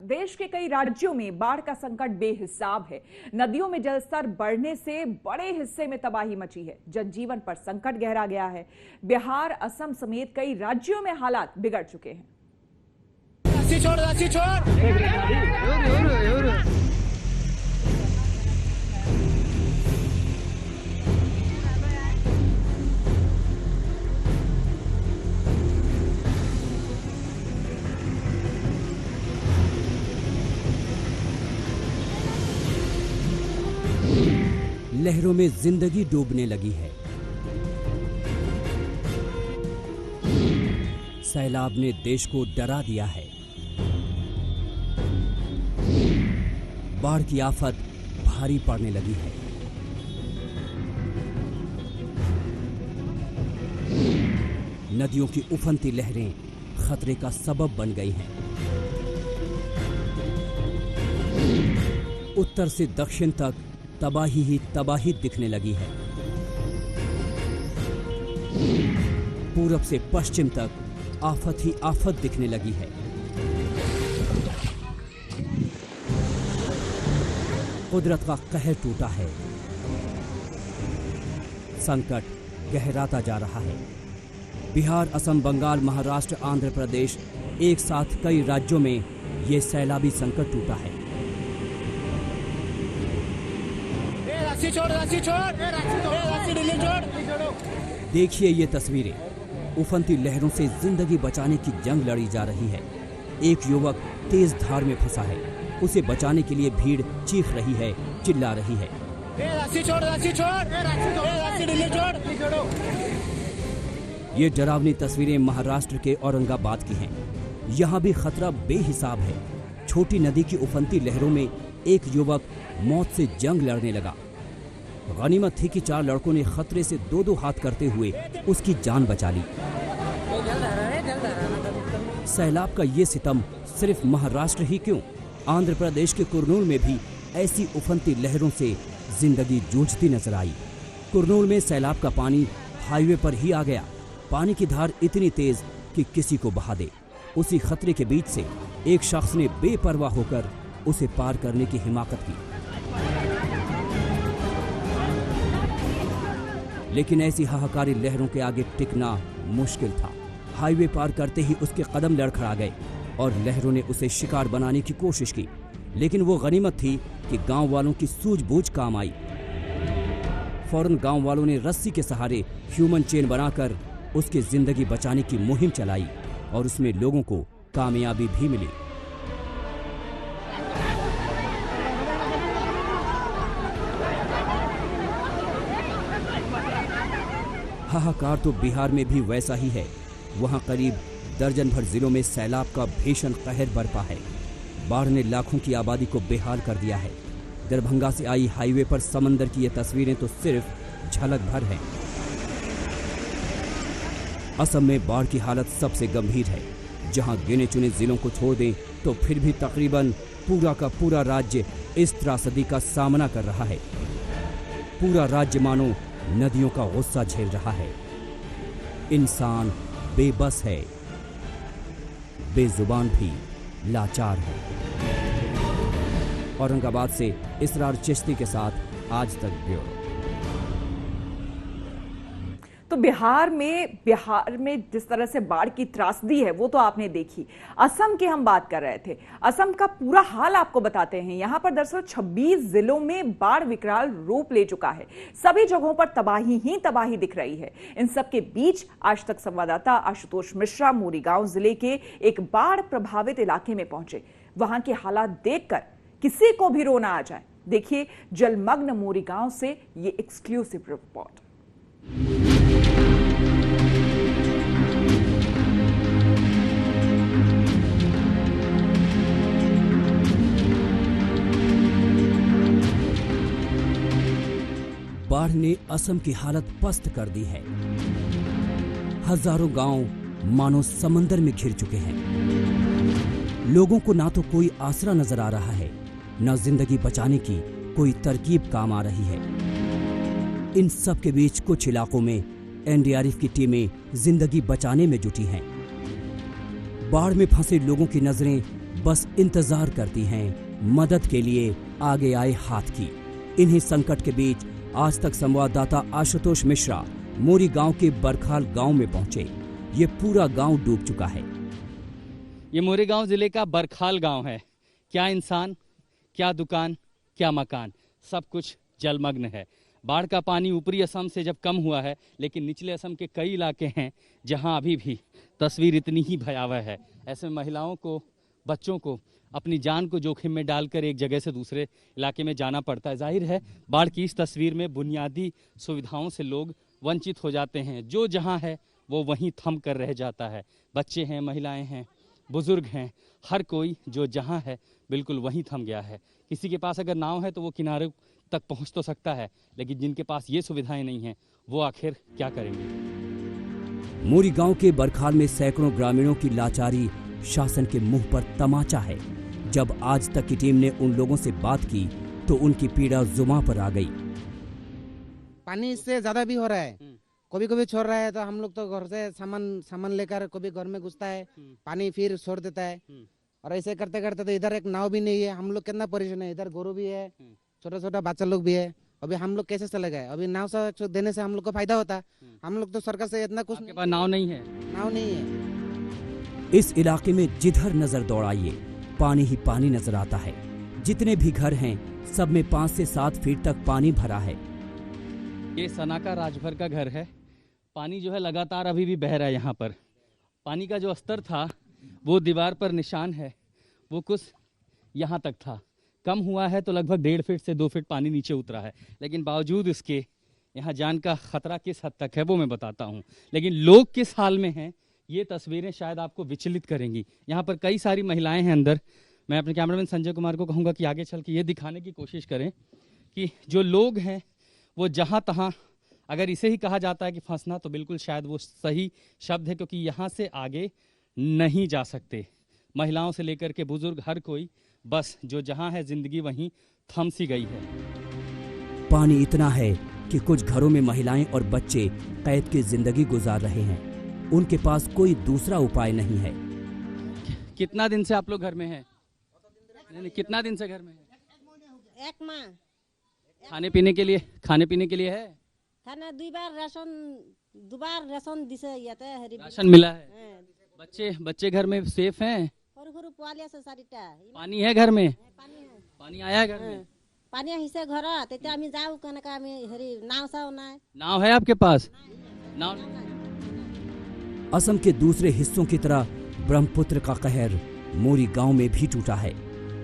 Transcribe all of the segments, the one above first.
देश के कई राज्यों में बाढ़ का संकट बेहिसाब है। नदियों में जलस्तर बढ़ने से बड़े हिस्से में तबाही मची है। जनजीवन पर संकट गहरा गया है। बिहार, असम समेत कई राज्यों में हालात बिगड़ चुके हैं। लहरों में जिंदगी डूबने लगी है। सैलाब ने देश को डरा दिया है। बाढ़ की आफत भारी पड़ने लगी है। नदियों की उफनती लहरें खतरे का सबब बन गई हैं। उत्तर से दक्षिण तक तबाही ही तबाही दिखने लगी है। पूरब से पश्चिम तक आफत ही आफत दिखने लगी है। कुदरत का कहर टूटा है। संकट गहराता जा रहा है। बिहार, असम, बंगाल, महाराष्ट्र, आंध्र प्रदेश, एक साथ कई राज्यों में ये सैलाबी संकट टूटा है। देखिए ये तस्वीरें। उफनती लहरों से जिंदगी बचाने की जंग लड़ी जा रही है। एक युवक तेज धार में फंसा है। उसे बचाने के लिए भीड़ चीख रही है, चिल्ला रही है। ये डरावनी तस्वीरें महाराष्ट्र के औरंगाबाद की हैं। यहाँ भी खतरा बेहिसाब है। छोटी नदी की उफनती लहरों में एक युवक मौत से जंग लड़ने लगा। गनीमत थी कि 4 लड़कों ने खतरे से 2-2 हाथ करते हुए उसकी जान बचा ली। सैलाब का ये सितम सिर्फ महाराष्ट्र ही क्यों, आंध्र प्रदेश के कुरनूल में भी ऐसी उफनती लहरों से जिंदगी जूझती नजर आई। कुरनूल में सैलाब का पानी हाईवे पर ही आ गया। पानी की धार इतनी तेज कि किसी को बहा दे। उसी खतरे के बीच से एक शख्स ने बेपरवाह होकर उसे पार करने की हिमाकत की। लेकिन ऐसी हाहाकारी लहरों के आगे टिकना मुश्किल था। हाईवे पार करते ही उसके कदम लड़खड़ा गए और लहरों ने उसे शिकार बनाने की कोशिश की। लेकिन वो गनीमत थी कि गांव वालों की सूझबूझ काम आई। फौरन गांव वालों ने रस्सी के सहारे ह्यूमन चेन बनाकर उसकी जिंदगी बचाने की मुहिम चलाई और उसमें लोगों को कामयाबी भी मिली। हाहाकार तो बिहार में भी वैसा ही है। वहां करीब दर्जन भर जिलों में सैलाब का भीषण कहर बरपा है। बाढ़ ने लाखों की आबादी को बेहाल कर दिया है। दरभंगा से आई हाईवे पर समंदर की ये तस्वीरें तो सिर्फ झलक भर हैं। असम में बाढ़ की हालत सबसे गंभीर है। जहां गिने चुने जिलों को छोड़ दें तो फिर भी तकरीबन पूरा का पूरा राज्य इस त्रासदी का सामना कर रहा है। पूरा राज्य मानो नदियों का गुस्सा झेल रहा है। इंसान बेबस है, बेजुबान भी लाचार है। औरंगाबाद से इसरार चिश्ती के साथ आज तक ब्यूरो। तो बिहार में जिस तरह से बाढ़ की त्रासदी है वो तो आपने देखी। असम की हम बात कर रहे थे। असम का पूरा हाल आपको बताते हैं। यहां पर दरअसल 26 जिलों में बाढ़ विकराल रूप ले चुका है। सभी जगहों पर तबाही ही तबाही दिख रही है। इन सब के बीच आज तक संवाददाता आशुतोष मिश्रा मोरीगांव जिले के एक बाढ़ प्रभावित इलाके में पहुंचे। वहां के हालात देखकर किसी को भी रोना आ जाए। देखिए जलमग्न मोरीगांव से ये एक्सक्लूसिव रिपोर्ट। बाढ़ ने असम की हालत पस्त कर दी है। हजारों गांव मानो समंदर में घिर चुके हैं। लोगों को ना तो कोई आसरा नजर आ रहा है, न जिंदगी बचाने की कोई तरकीब काम आ रही है। इन सब के बीच कुछ इलाकों में एनडीआरएफ की टीमें जिंदगी बचाने में जुटी हैं। बाढ़ में फंसे लोगों की नजरें बस इंतजार करती हैं मदद के लिए आगे आए हाथ की। इन्हीं संकट के बीच आज तक संवाददाता आशुतोष मिश्रा मोरी गांव के बरखाल गांव में पहुंचे। ये पूरा गांव डूब चुका है। ये मोरी गांव जिले का बरखाल गांव है। क्या इंसान, क्या दुकान, क्या मकान, सब कुछ जलमग्न है। बाढ़ का पानी ऊपरी असम से जब कम हुआ है, लेकिन निचले असम के कई इलाके हैं जहां अभी भी तस्वीर इतनी ही भयावह है। ऐसे में महिलाओं को, बच्चों को अपनी जान को जोखिम में डालकर एक जगह से दूसरे इलाके में जाना पड़ता है। जाहिर है बाढ़ की इस तस्वीर में बुनियादी सुविधाओं से लोग वंचित हो जाते हैं। जो जहां है वो वहीं थम कर रह जाता है। बच्चे हैं, महिलाएं हैं, बुजुर्ग हैं, हर कोई जो जहां है बिल्कुल वहीं थम गया है। किसी के पास अगर नाव है तो वो किनारे तक पहुंच तो सकता है, लेकिन जिनके पास ये सुविधाएं नहीं हैं वो आखिर क्या करेंगे। मोरी गांव के बरखाल में सैकड़ों ग्रामीणों की लाचारी शासन के मुंह पर तमाचा है। जब आज तक की टीम ने उन लोगों से बात की तो उनकी पीड़ा जुबां पर आ गई। पानी इससे ज्यादा भी हो रहा है, कभी कभी छोड़ रहा है तो हम लोग तो घर से सामान लेकर कभी घर में घुसता है, पानी फिर छोड़ देता है। और ऐसे करते करते तो इधर एक नाव भी नहीं है, हम लोग कितना परेशान है। इधर गोरू भी है, छोटा छोटा बच्चा लोग भी है। अभी हम लोग कैसे चले गए? अभी नाव से देने से हम लोग को फायदा होता। हम लोग तो सरकार से इतना कुछ आपके पास नाव नहीं है? नाव नहीं है। इस इलाके में जिधर नजर दौड़ाइए पानी ही पानी नजर आता है। जितने भी घर हैं सब में 5 से 7 फीट तक पानी भरा है। ये सनाका राजभर का घर है। पानी जो है लगातार अभी भी बह रहा है। यहाँ पर पानी का जो स्तर था वो दीवार पर निशान है, वो कुछ यहाँ तक था। कम हुआ है तो लगभग 1.5 फीट से 2 फीट पानी नीचे उतरा है, लेकिन बावजूद इसके यहाँ जान का खतरा किस हद तक है वो मैं बताता हूँ। लेकिन लोग किस हाल में हैं ये तस्वीरें शायद आपको विचलित करेंगी। यहाँ पर कई सारी महिलाएं हैं अंदर। मैं अपने कैमरामैन संजय कुमार को कहूँगा कि आगे चल के ये दिखाने की कोशिश करें कि जो लोग हैं वो जहाँ तहाँ, अगर इसे ही कहा जाता है कि फंसना, तो बिल्कुल शायद वो सही शब्द है, क्योंकि यहाँ से आगे नहीं जा सकते। महिलाओं से लेकर के बुजुर्ग हर कोई बस जो जहाँ है जिंदगी वहीं थम सी गई है। पानी इतना है कि कुछ घरों में महिलाएं और बच्चे कैद की जिंदगी गुजार रहे हैं। उनके पास कोई दूसरा उपाय नहीं है। कितना दिन से आप लोग घर में हैं? नहीं, कितना दिन से घर में हैं? 1 माह। खाने पीने के लिए है? खाना 2 बार राशन दिसे याते हरी राशन मिला है? हाँ। बच्चे घर में सेफ हैं? हरु पोलिया से सारिटा पानी है घर में? पानी है। पानी आया है घर में? पानी हिसे घर तेते आमी जाऊ कनका आमी हरी नाव साव ना। नाव है आपके पास? नाव असम के दूसरे हिस्सों की तरह ब्रह्मपुत्र का कहर मोरी गांव में भी टूटा है।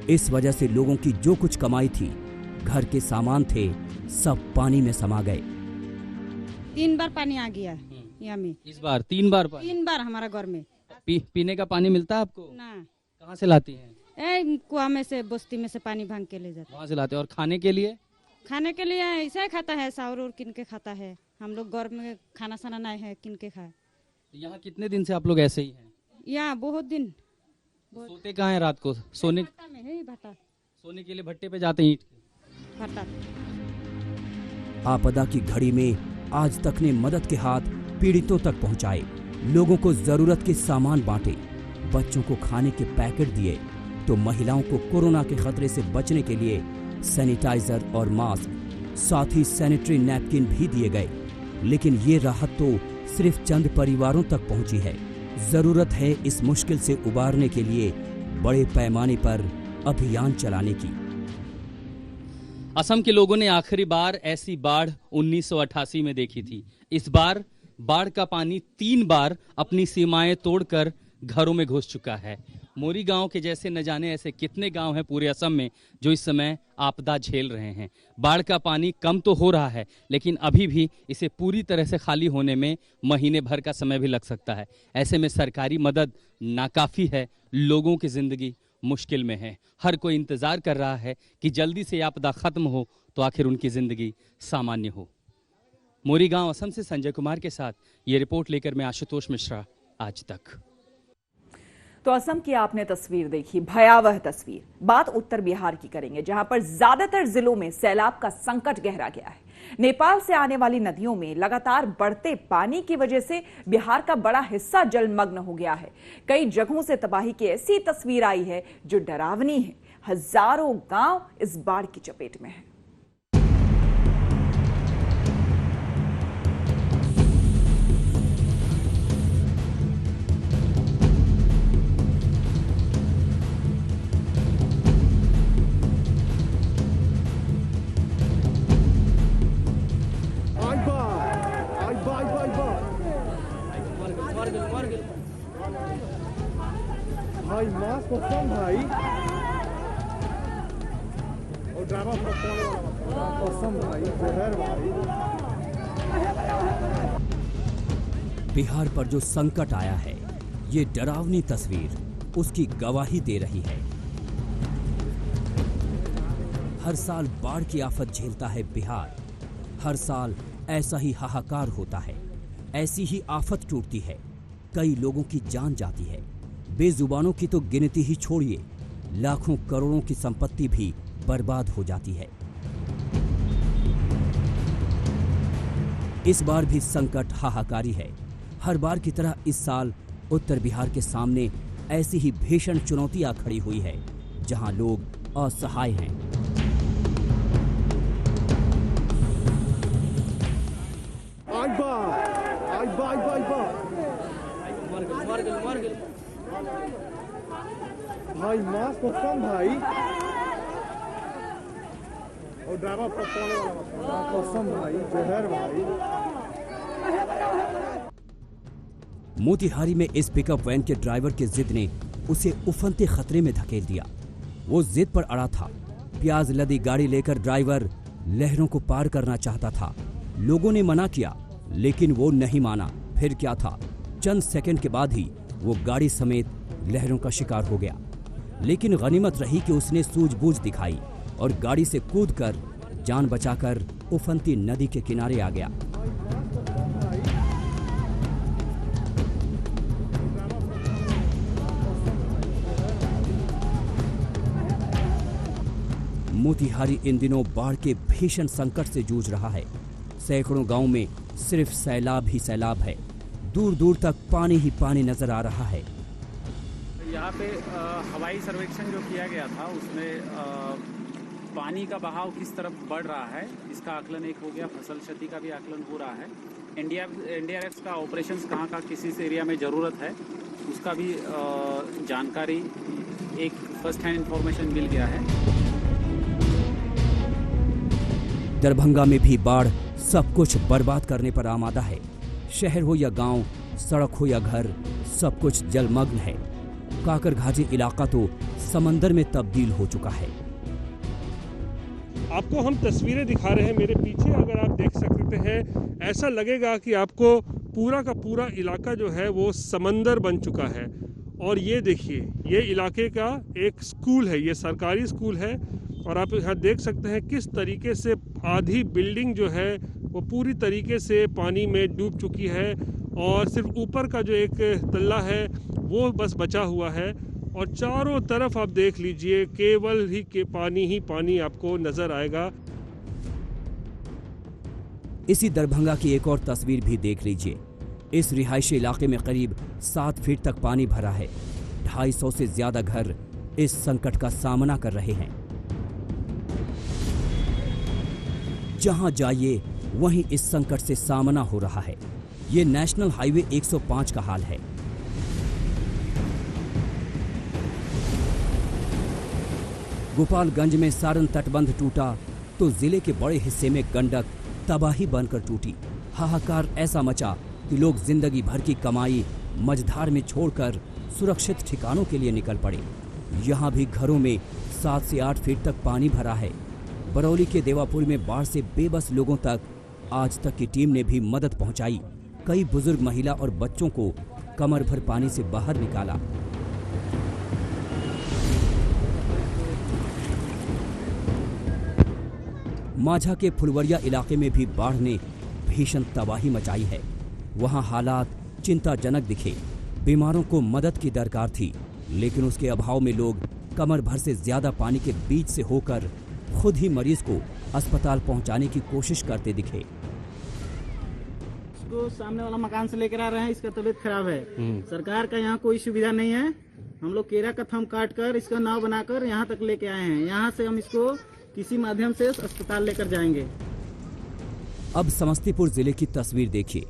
इस वजह से लोगों की जो कुछ कमाई थी, घर के सामान थे, सब पानी में समा गए। 3 बार पानी आ गया यहाँ में। इस बार 3 बार पानी? 3 बार हमारा घर में। पीने का पानी मिलता है आपको? ना। कहाँ से लाती हैं? कुआं में से, बस्ती में से पानी भांग के ले जाते। वहाँ से लाते हैं। और खाने के लिए? खाने के लिए ऐसा खाता है, चाउर और किन के खाता है। हम लोग घर में खाना साना नहीं है, किन के खाए। यहाँ कितने दिन से आप लोग ऐसे ही हैं? यहाँ बहुत दिन। सोते कहाँ हैं रात को? सोने में है भट्टा। सोने के लिए भट्टे पे जाते हैं ईंट के? भट्टा। आपदा की घड़ी में आज तक ने मदद के हाथ पीड़ितों तक पहुंचाए, लोगों को जरूरत के सामान बांटे, बच्चों को खाने के पैकेट दिए, तो महिलाओं को कोरोना के खतरे से बचने के लिए सैनिटाइजर और मास्क, साथ ही सैनिटरी नैपकिन भी दिए गए। लेकिन ये राहत तो सिर्फ चंद परिवारों तक पहुंची है। जरूरत है इस मुश्किल से उबारने के लिए बड़े पैमाने पर अभियान चलाने की। असम के लोगों ने आखिरी बार ऐसी बाढ़ 1988 में देखी थी। इस बार बाढ़ का पानी 3 बार अपनी सीमाएं तोड़कर घरों में घुस चुका है। मोरी गांव के जैसे न जाने ऐसे कितने गांव हैं पूरे असम में जो इस समय आपदा झेल रहे हैं। बाढ़ का पानी कम तो हो रहा है, लेकिन अभी भी इसे पूरी तरह से खाली होने में महीने भर का समय भी लग सकता है। ऐसे में सरकारी मदद नाकाफी है, लोगों की जिंदगी मुश्किल में है। हर कोई इंतजार कर रहा है कि जल्दी से आपदा खत्म हो तो आखिर उनकी जिंदगी सामान्य हो। मोरी गांव असम से संजय कुमार के साथ ये रिपोर्ट लेकर मैं आशुतोष मिश्रा, आज तक। तो असम की आपने तस्वीर देखी, भयावह तस्वीर। बात उत्तर बिहार की करेंगे, जहां पर ज्यादातर जिलों में सैलाब का संकट गहरा गया है। नेपाल से आने वाली नदियों में लगातार बढ़ते पानी की वजह से बिहार का बड़ा हिस्सा जलमग्न हो गया है। कई जगहों से तबाही की ऐसी तस्वीर आई है जो डरावनी है। हजारों गांव इस बाढ़ की चपेट में है। भाई मास्क कौन भाई और ड्रामा कसम भाई जहर भाई। बिहार पर जो संकट आया है, ये डरावनी तस्वीर उसकी गवाही दे रही है। हर साल बाढ़ की आफत झेलता है बिहार। हर साल ऐसा ही हाहाकार होता है, ऐसी ही आफत टूटती है, कई लोगों की जान जाती है। बेजुबानों की तो गिनती ही छोड़िए, लाखों करोड़ों की संपत्ति भी बर्बाद हो जाती है। इस बार भी संकट हाहाकारी है। हर बार की तरह इस साल उत्तर बिहार के सामने ऐसी ही भीषण चुनौतियां खड़ी हुई है, जहां लोग असहाय हैं। भाई मास्क कौन भाई और ड्रामा कसम भाई जहर भाई। मोतिहारी में इस पिकअप वैन के ड्राइवर की जिद ने उसे उफनते खतरे में धकेल दिया। वो जिद पर अड़ा था। प्याज लदी गाड़ी लेकर ड्राइवर लहरों को पार करना चाहता था। लोगों ने मना किया, लेकिन वो नहीं माना। फिर क्या था, चंद सेकंड के बाद ही वो गाड़ी समेत लहरों का शिकार हो गया। लेकिन गनीमत रही कि उसने सूझबूझ दिखाई और गाड़ी से कूदकर जान बचाकर उफनती नदी के किनारे आ गया। मोतिहारी इन दिनों बाढ़ के भीषण संकट से जूझ रहा है। सैकड़ों गांवों में सिर्फ सैलाब ही सैलाब है। दूर दूर तक पानी ही पानी नजर आ रहा है। यहाँ पे हवाई सर्वेक्षण जो किया गया था, उसमें पानी का बहाव किस तरफ बढ़ रहा है इसका आकलन एक हो गया। फसल क्षति का भी आकलन हो रहा है। एनडीआरएफ का ऑपरेशंस कहाँ का किस इस एरिया में ज़रूरत है उसका भी जानकारी, एक फर्स्ट हैंड इंफॉर्मेशन मिल गया है। दरभंगा में भी बाढ़ सब कुछ बर्बाद करने पर आमादा है। शहर हो या गांव, सड़क हो या घर, सब कुछ जलमग्न है। काकरघाटी इलाका तो समंदर में तब्दील हो चुका है। आपको हम तस्वीरें दिखा रहे हैं, मेरे पीछे अगर आप देख सकते हैं, ऐसा लगेगा कि आपको पूरा का पूरा इलाका जो है वो समंदर बन चुका है। और ये देखिए, ये इलाके का एक स्कूल है, ये सरकारी स्कूल है। और आप यहाँ देख सकते हैं किस तरीके से आधी बिल्डिंग जो है वो पूरी तरीके से पानी में डूब चुकी है और सिर्फ ऊपर का जो एक तल्ला है वो बस बचा हुआ है। और चारों तरफ आप देख लीजिए, केवल ही पानी आपको नजर आएगा। इसी दरभंगा की एक और तस्वीर भी देख लीजिए। इस रिहायशी इलाके में करीब 7 फीट तक पानी भरा है। 250 से ज्यादा घर इस संकट का सामना कर रहे हैं। जहां जाइए वहीं इस संकट से सामना हो रहा है। ये नेशनल हाईवे 105 का हाल है। गोपालगंज में सारण तटबंध टूटा तो जिले के बड़े हिस्से में गंडक तबाही बनकर टूटी। हाहाकार ऐसा मचा कि लोग जिंदगी भर की कमाई मझधार में छोड़कर सुरक्षित ठिकानों के लिए निकल पड़े। यहाँ भी घरों में 7 से 8 फीट तक पानी भरा है। बरौली के देवापुर में बाढ़ से बेबस लोगों तक आज तक की टीम ने भी मदद पहुंचाई। कई बुजुर्ग महिला और बच्चों को कमर भर पानी से बाहर निकाला। माझा के फुलवरिया इलाके में भी बाढ़ ने भीषण तबाही मचाई है। वहां हालात चिंताजनक दिखे। बीमारों को मदद की दरकार थी, लेकिन उसके अभाव में लोग कमर भर से ज्यादा पानी के बीच से होकर खुद ही मरीज को अस्पताल पहुंचाने की कोशिश करते दिखे। इसको सामने वाला मकान से लेकर आ रहे हैं, इसका तबीयत खराब है। सरकार का यहाँ कोई सुविधा नहीं है। हम लोग केरा का थम काट कर इसका नाव बनाकर यहाँ तक लेके आए हैं। यहाँ से हम इसको किसी माध्यम से अस्पताल लेकर जाएंगे। अब समस्तीपुर जिले की तस्वीर देखिए।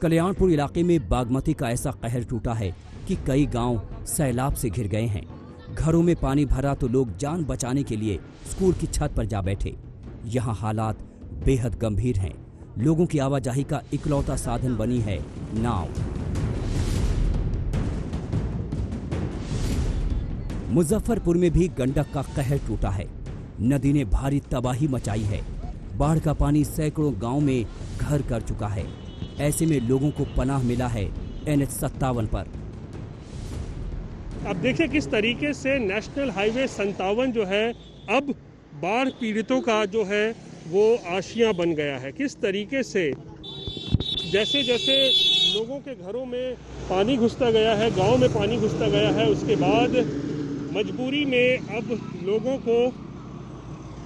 कल्याणपुर इलाके में बागमती का ऐसा कहर टूटा है कि कई गांव सैलाब से घिर गए हैं। घरों में पानी भरा तो लोग जान बचाने के लिए स्कूल की छत पर जा बैठे। यहाँ हालात बेहद गंभीर हैं। लोगों की आवाजाही का इकलौता साधन बनी है नाव। मुजफ्फरपुर में भी गंडक का कहर टूटा है। नदी ने भारी तबाही मचाई है। बाढ़ का पानी सैकड़ों गांव में घर कर चुका है। ऐसे में लोगों को पनाह मिला है NH57 पर। अब देखिए किस तरीके से नेशनल हाईवे 57 जो है अब बाढ़ पीड़ितों का जो है वो आशियां बन गया है। किस तरीके से जैसे जैसे लोगों के घरों में पानी घुसता गया है, गांव में पानी घुसता गया है, उसके बाद मजबूरी में अब लोगों को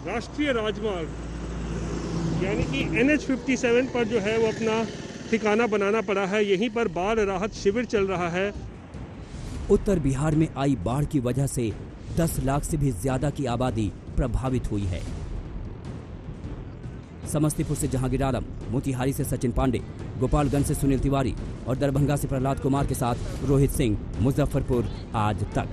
राष्ट्रीय राजमार्ग यानी कि NH57 पर जो है वो अपना ठिकाना बनाना पड़ा है। यहीं पर बाढ़ राहत शिविर चल रहा है। उत्तर बिहार में आई बाढ़ की वजह से 10 लाख से भी ज्यादा की आबादी प्रभावित हुई है। समस्तीपुर से जहांगीर आलम, मोतिहारी से सचिन पांडे, गोपालगंज से सुनील तिवारी और दरभंगा से प्रहलाद कुमार के साथ रोहित सिंह, मुजफ्फरपुर आज तक।